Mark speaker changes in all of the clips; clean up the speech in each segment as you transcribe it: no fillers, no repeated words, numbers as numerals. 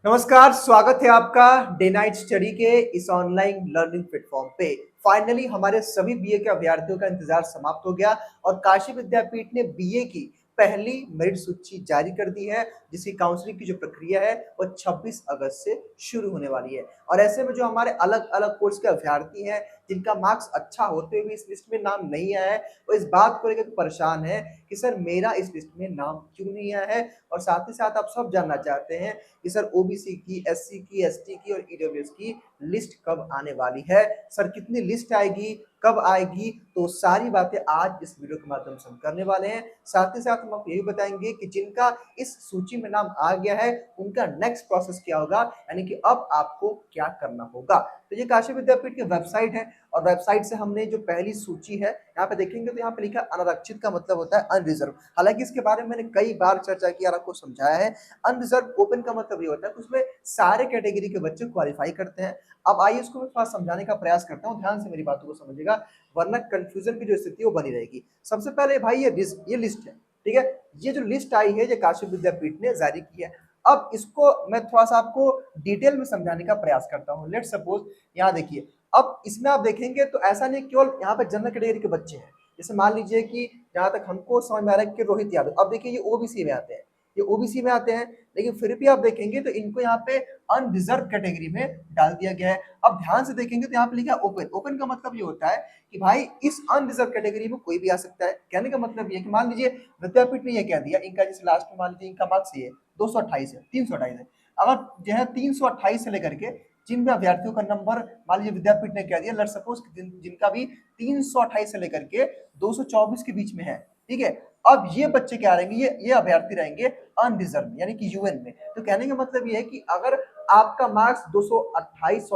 Speaker 1: नमस्कार, स्वागत है आपका डे नाइट स्टडी के इस ऑनलाइन लर्निंग प्लेटफॉर्म पे। फाइनली हमारे सभी बीए के अभ्यर्थियों का इंतजार समाप्त हो गया और काशी विद्यापीठ ने बीए की पहली मेरिट सूची जारी कर दी है, जिसकी काउंसलिंग की जो प्रक्रिया है वो 26 अगस्त से शुरू होने वाली है। और ऐसे में जो हमारे अलग अलग कोर्स के अभ्यर्थी हैं, जिनका मार्क्स अच्छा होते हुए इस लिस्ट में नाम नहीं आया है, वो इस बात को लेकर परेशान है कि सर मेरा इस लिस्ट में नाम क्यों नहीं आया है। और साथ ही साथ आप सब जानना चाहते हैं कि सर ओबीसी की, एससी की, एसटी की और ईडब्ल्यूएस की लिस्ट कब आने वाली है, सर कितनी लिस्ट आएगी, कब आएगी। तो सारी बातें आज इस वीडियो के माध्यम से हम करने वाले हैं। साथ ही साथ हम आपको ये भी बताएंगे कि जिनका इस सूची में नाम आ गया है उनका नेक्स्ट प्रोसेस क्या होगा, यानी कि अब आपको क्या करना होगा। तो ये काशी विद्यापीठ की वेबसाइट है और वेबसाइट से हमने जो पहली सूची है यहाँ पे देखेंगे तो यहाँ पे लिखा अनारक्षित का मतलब होता है अनरिजर्व। हालांकि इसके बारे में मैंने कई बार चर्चा की और आपको समझाया है। अनरिजर्व ओपन का मतलब ये होता है कि उसमें सारे कैटेगरी के बच्चे क्वालिफाई करते हैं। अब आइए इसको मैं थोड़ा समझाने का प्रयास करता हूँ, ध्यान से मेरी बातों को समझिएगा, वरना कंफ्यूजन की जो स्थिति है वो बनी रहेगी। सबसे पहले भाई ये लिस्ट है, ठीक है। ये जो लिस्ट आई है ये काशी विद्यापीठ ने जारी की है। अब इसको मैं थोड़ा सा आपको डिटेल में समझाने का प्रयास करता हूँ। लेट सपोज यहाँ देखिए, अब इसमें आप देखेंगे तो ऐसा नहीं केवल यहाँ पे जनरल कैटेगरी के बच्चे हैं। जैसे मान लीजिए कि जहां तक हमको समझ में आ रहा है कि रोहित यादव, अब देखिए ये ओबीसी में आते हैं, ये ओबीसी में आते हैं, लेकिन फिर भी आप देखेंगे तो इनको यहाँ पे अनरिजर्व कैटेगरी में डाल दिया गया है। अब ध्यान से देखेंगे तो यहाँ पे लिखा है ओपन। ओपन का मतलब ये होता है कि भाई इस अनरिजर्व कैटेगरी में कोई भी आ सकता है। कहने का मतलब ये है कि मान लीजिए विद्यापीठ ने ये कह दिया, इनका जैसे लास्ट में मान लीजिए इनका मार्क्स ये 228 है, 328 है। अगर जो है 328 से लेकर के जिन भी अभ्यर्थियों का नंबर मान लीजिए विद्यापीठ ने कह दिया, लेट्स सपोज जिनका भी 328 से लेकर के 224 के बीच में है, ठीक है। अब ये बच्चे क्या रहेंगे, ये अभ्यर्थी रहेंगे अनरिजर्व यानी कि यूएन में। तो कहने का मतलब ये है कि अगर आपका मार्क्स 328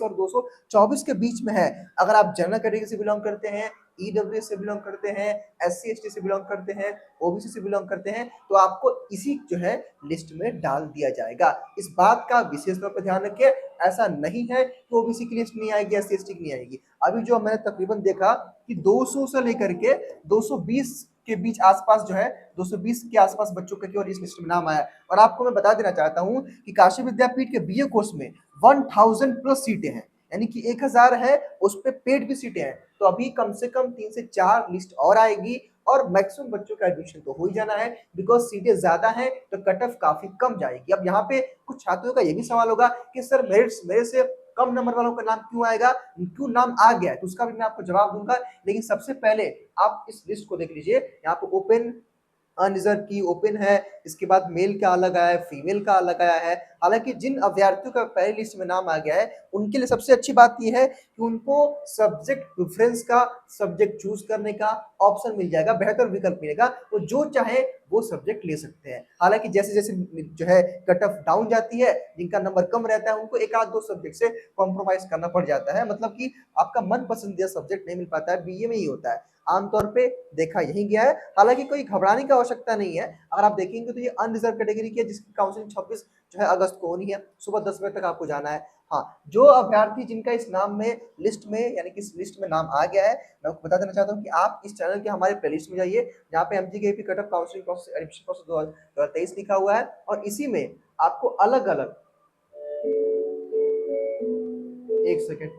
Speaker 1: और 224 के बीच में है, अगर आप जनरल कैटेगरी से बिलोंग करते हैं, ईडब्ल्यूएस से बिलोंग करते हैं, एससी एसटी से बिलोंग करते हैं, ओबीसी से बिलोंग करते हैं, तो आपको इसी जो है लिस्ट में डाल दिया जाएगा। इस बात का विशेष तौर पर ध्यान रखिए, ऐसा नहीं है कि ओबीसी की लिस्ट नहीं आएगी, एससी एसटी की नहीं आएगी। अभी जो मैंने तकरीबन देखा कि 200 से लेकर के 220 के बीच आसपास जो है, 220 के आसपास बच्चों का केवल इस लिस्ट में नाम आया। और आपको मैं बता देना चाहता हूं कि काशी विद्यापीठ के बीए कोर्स में 1000 प्लस सीटें हैं, यानी कि 1000 है, उस पे पेड भी सीटें हैं। तो अभी कम से कम 3 से 4 लिस्ट और आएगी और मैक्सिमम बच्चों का एडमिशन तो हो ही जाना है, बिकॉज सीटें ज्यादा हैं तो कट ऑफ काफी कम जाएगी। अब यहाँ पे कुछ छात्रों का ये भी सवाल होगा कि सर मेरे से कम नंबर वालों का नाम क्यों आएगा, क्यों नाम आ गया है, तो उसका भी मैं आपको जवाब दूंगा। लेकिन सबसे पहले आप इस लिस्ट को देख लीजिए। यहाँ पे ओपन अनरिजर्व की ओपन है, इसके बाद मेल का अलग आया है, फीमेल का अलग आया है। हालांकि जिन अभ्यर्थियों का पहली लिस्ट में नाम आ गया है उनके लिए सबसे अच्छी बात यह है कि उनको सब्जेक्ट प्रेफरेंस का, सब्जेक्ट चूज करने का ऑप्शन मिल जाएगा, बेहतर विकल्प मिलेगा, वो जो चाहे वो सब्जेक्ट ले सकते हैं। हालांकि जैसे जैसे जो है कट ऑफ डाउन जाती है, जिनका नंबर कम रहता है उनको एक आध दो सब्जेक्ट से कॉम्प्रोमाइज करना पड़ जाता है, मतलब कि आपका मन पसंदीदा सब्जेक्ट नहीं मिल पाता है। बीए में ही होता है, आमतौर पे देखा यही गया है। हालांकि कोई घबराने की आवश्यकता नहीं है। अगर आप देखेंगे तो ये अनरिजर्व कैटेगरी की है, जिसकी काउंसलिंग 26 जो है अगस्त को होनी है, सुबह 10 बजे तक आपको जाना है। हाँ, जो अभ्यर्थी जिनका इस नाम में लिस्ट में यानी कि इस लिस्ट में नाम आ गया है, मैं आपको बता देना चाहता हूँ कि आप इस चैनल के हमारे प्लेलिस्ट में जाइए, जहाँ पे MGKP cut off counselling process admission process 2023 लिखा हुआ है, और इसी में आपको अलग अलग, एक सेकेंड,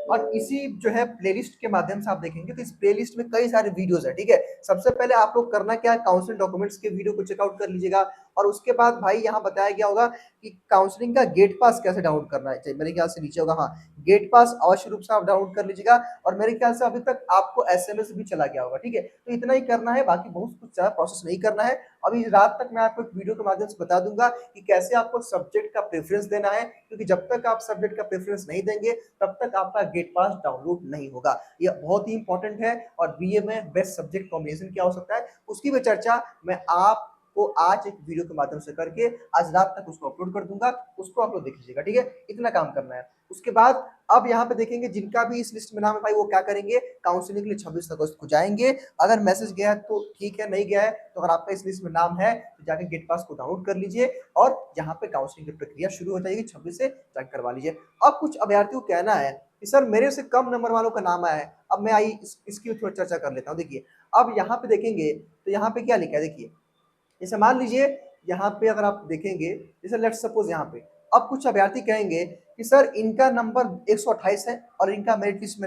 Speaker 1: और इसी जो है प्लेलिस्ट के माध्यम से आप देखेंगे तो इस प्लेलिस्ट में कई सारे वीडियोस है, ठीक है। सबसे पहले आप लोग करना क्या है, काउंसलिंग डॉक्यूमेंट्स के वीडियो को चेकआउट कर लीजिएगा। और उसके बाद भाई यहाँ बताया गया होगा कि काउंसलिंग का गेट पास कैसे डाउनलोड करना है, मेरे ख्याल से नीचे होगा, हाँ, गेट पास अवश्य रूप से आप डाउनलोड कर लीजिएगा। और मेरे ख्याल से अभी तक आपको एसएमएस भी चला गया होगा, ठीक है। तो इतना ही करना है, बाकी बहुत कुछ ज्यादा प्रोसेस नहीं करना है। अभी रात तक मैं आपको एक वीडियो के माध्यम से बता दूंगा कि कैसे आपको सब्जेक्ट का प्रेफरेंस देना है, क्योंकि जब तक आप सब्जेक्ट का प्रेफरेंस नहीं देंगे तब तक आपका गेट पास डाउनलोड नहीं होगा। यह बहुत ही इंपॉर्टेंट है। और बीए में बेस्ट सब्जेक्ट कॉम्बिनेशन क्या हो सकता है उसकी भी चर्चा मैं आपको आज एक वीडियो के माध्यम से करके आज रात तक उसको अपलोड कर दूंगा, उसको आप लोग देख लीजिएगा, ठीक है। इतना काम करना है। उसके बाद अब यहाँ पे देखेंगे जिनका भी इस लिस्ट में नाम है भाई, वो क्या करेंगे, काउंसलिंग के लिए 26 अगस्त को जाएंगे। अगर मैसेज गया है तो ठीक है, नहीं गया है तो अगर आपका इस लिस्ट में नाम है तो जाके गेट पास को डाउनलोड कर लीजिए और यहाँ पे काउंसलिंग की प्रक्रिया शुरू हो जाएगी, 26 से जाकर करवा लीजिए। अब कुछ अभ्यर्थियों को कहना है कि सर मेरे से कम नंबर वालों का नाम आया है। अब मैं आई इसकी थोड़ी चर्चा कर लेता हूँ। देखिए अब यहाँ पे देखेंगे तो यहाँ पे क्या लिखा है, देखिए जैसे मान लीजिए यहाँ पे अगर आप देखेंगे, जैसे लेट्स सपोज यहाँ पे अब कुछ अभ्यर्थी कहेंगे कि सर इनका नंबर 128 है और इनका मेरिट लिस्ट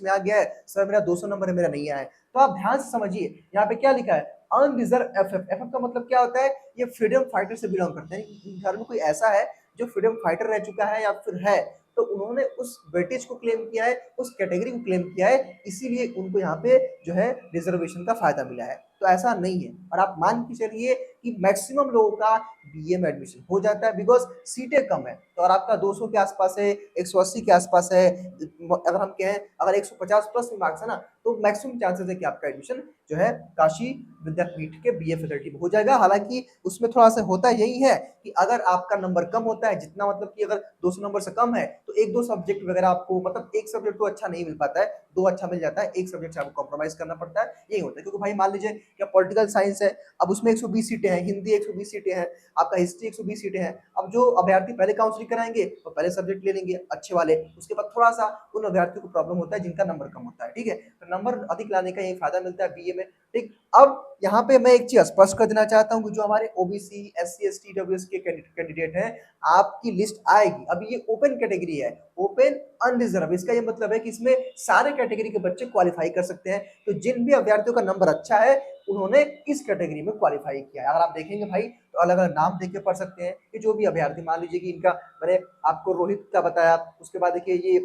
Speaker 1: में आ गया है, सर मेरा 200 नंबर है, मेरा नहीं आया है। तो आप ध्यान से समझिए, यहाँ पे क्या लिखा है, अनरिजर्व एफएफ। एफएफ का मतलब क्या होता है, ये फ्रीडम फाइटर से बिलोंग करते हैं। घर में कोई ऐसा है जो फ्रीडम फाइटर रह चुका है या फिर है, तो उन्होंने उस वेटेज को क्लेम किया है, उस कैटेगरी को क्लेम किया है, इसीलिए उनको यहाँ पे जो है रिजर्वेशन का फायदा मिला है। तो ऐसा नहीं है, और आप मान के चलिए कि मैक्सिमम लोगों का बीए में एडमिशन हो जाता है, बिकॉज सीटें कम है। तो और आपका 200 के आसपास है, 180 के आसपास है, अगर हम कहें अगर 150 प्लस में मार्क्स है ना, तो मैक्सिमम चांसेस है कि आपका एडमिशन जो है काशी विद्यापीठ के बीए फैकल्टी में हो जाएगा। हालांकि उसमें थोड़ा सा होता यही है कि अगर आपका नंबर कम होता है, जितना मतलब कि अगर 200 नंबर से कम है, तो एक दो सब्जेक्ट वगैरह आपको, मतलब एक सब्जेक्ट तो अच्छा नहीं मिल पाता है, दो अच्छा मिल जाता है, एक सब्जेक्ट से आपको कॉम्प्रोमाइज करना पड़ता है, यही होता है। क्योंकि भाई मान लीजिए क्या पॉलिटिकल साइंस है, अब उसमें 120 सीटें हैं, हिंदी 120 सीटें हैं, आपका हिस्ट्री 120 सीटें हैं। अब जो अभ्यर्थी पहले काउंसलिंग कराएंगे तो पहले सब्जेक्ट ले लेंगे अच्छे वाले, उसके बाद थोड़ा सा उन अभ्यर्थियों को प्रॉब्लम होता है जिनका नंबर कम होता है, ठीक है। तो नंबर अधिक लाने का यही फायदा मिलता है बीए में, ठीक। अब यहाँ पे मैं एक चीज स्पष्ट कर देना चाहता हूँ कि जो हमारे ओबीसी, एससी, एसटी, डब्ल्यूएस के कैंडिडेट हैं, आपकी लिस्ट आएगी। अभी ये ओपन कैटेगरी है, ओपन अनरिजर्व, इसका ये मतलब है कि इसमें सारे कैटेगरी के बच्चे क्वालिफाई कर सकते हैं। तो जिन भी अभ्यर्थियों का नंबर अच्छा है, उन्होंने इस कैटेगरी में क्वालिफाई किया है। अगर आप देखेंगे भाई, तो अलग अलग नाम देख के पढ़ सकते हैं कि जो भी अभ्यर्थी, मान लीजिए कि इनका, मैंने आपको रोहित का बताया, उसके बाद देखिए ये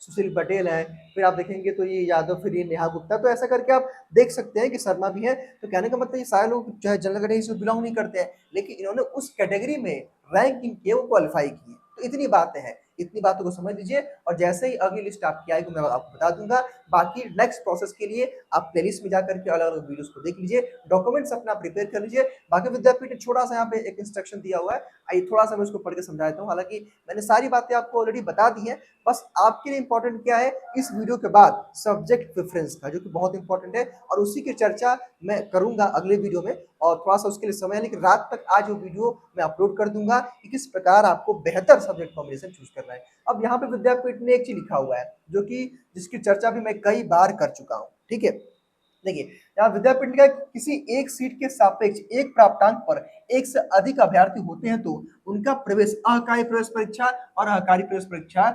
Speaker 1: सुशील पटेल है, फिर आप देखेंगे तो ये यादव, फिर ये नेहा गुप्ता, तो ऐसा करके आप देख सकते हैं कि शर्मा भी है। तो कहने का मतलब ये सारे लोग जो है जनरल कैटेगरी से बिलोंग नहीं करते हैं, लेकिन इन्होंने उस कैटेगरी में रैंकिंग किए, वो क्वालिफाई किए। तो इतनी बातें हैं, इतनी बातों को समझ लीजिए, और जैसे ही अगली लिस्ट आपकी आएगी मैं आपको बता दूंगा। बाकी नेक्स्ट प्रोसेस के लिए आप प्लेलिस्ट में जाकर के अलग अलग वीडियोस को देख लीजिए, डॉक्यूमेंट्स अपना प्रिपेयर कर लीजिए। बाकी विद्यापीठ ने छोटा सा यहाँ पे एक इंस्ट्रक्शन दिया हुआ है, आइए थोड़ा सा मैं उसको पढ़ के समझा देता हूँ। हालांकि मैंने सारी बातें आपको ऑलरेडी बता दी है, बस आपके लिए इंपॉर्टेंट क्या है, इस वीडियो के बाद सब्जेक्ट प्रेफरेंस का, जो कि बहुत इंपॉर्टेंट है, और उसी की चर्चा मैं करूंगा अगले वीडियो में। और थोड़ा सा उसके लिए समय है, लेकिन रात तक आज वो वीडियो मैं अपलोड कर दूंगा कि किस प्रकार आपको बेहतर सब्जेक्ट कॉम्बिनेशन चूज करना है। अब यहाँ पे विद्यापीठ ने एक चीज लिखा हुआ है, जो कि जिसकी चर्चा भी मैं कई बार कर चुका हूँ, ठीक है। देखिए, यहाँ विद्यापीठ ने कहा कि किसी एक सीट के सापेक्ष एक प्राप्तांक पर एक से अधिक अभ्यर्थी होते हैं, तो उनका प्रवेश अहकारी प्रवेश परीक्षा और अहकारी प्रवेश परीक्षा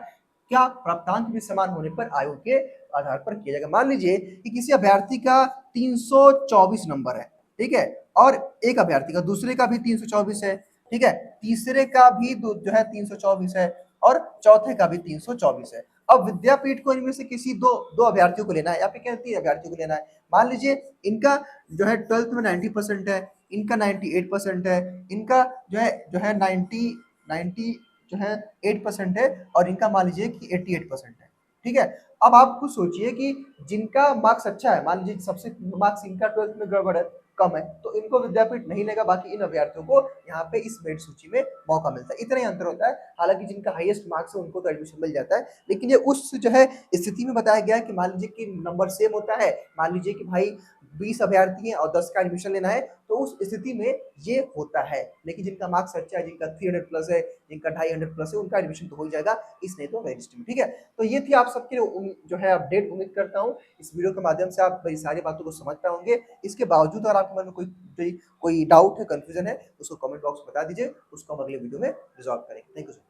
Speaker 1: क्या प्राप्तांक भी समान होने पर आयोग के आधार पर किया जाएगा। मान लीजिए कि किसी अभ्यर्थी का 324 नंबर है, ठीक है, और एक अभ्यर्थी का, दूसरे का भी 324 है, ठीक है, तीसरे का भी जो है 324 है, और चौथे का भी 324 है। अब विद्यापीठ को इनमें से किसी दो दो अभ्यर्थियों को लेना है, या फिर क्या 3 अभ्यर्थियों को लेना है। मान लीजिए इनका जो है 12th में 90% है, इनका 98% है, इनका जो है 90 जो है 8% है, और इनका मान लीजिए कि 88% है, ठीक है। अब आप खुद सोचिए कि जिनका मार्क्स अच्छा है, मान लीजिए सबसे मार्क्स इनका 12th में गड़बड़ है, कम है, तो इनको विद्यापीठ नहीं लेगा, बाकी इन अभ्यर्थियों को यहाँ पे इस मेरिट सूची में मौका मिलता है। इतना ही अंतर होता है। हालांकि जिनका हाईएस्ट मार्क्स है उनको तो एडमिशन मिल जाता है, लेकिन ये उस जो है स्थिति में बताया गया है कि मान लीजिए कि नंबर सेम होता है, मान लीजिए कि भाई 20 अभ्यर्थी हैं और 10 का एडमिशन लेना है, तो उस स्थिति में ये होता है। लेकिन जिनका मार्क्स अच्छा है, जिनका 300 प्लस है, जिनका 250 प्लस है, उनका एडमिशन तो हो ही जाएगा, इस नहीं तो मेरिट में, ठीक है। तो ये थी आप सबके लिए जो है अपडेट। उम्मीद करता हूँ इस वीडियो के माध्यम से आप मेरी सारी बातों को समझ पाए होंगे। इसके बावजूद अगर आपके मन में कोई डाउट है, कंफ्यूजन है, उसको कमेंट बॉक्स में बता दीजिए, उसको हम अगले वीडियो में रिजॉल्व करेंगे। Thank you.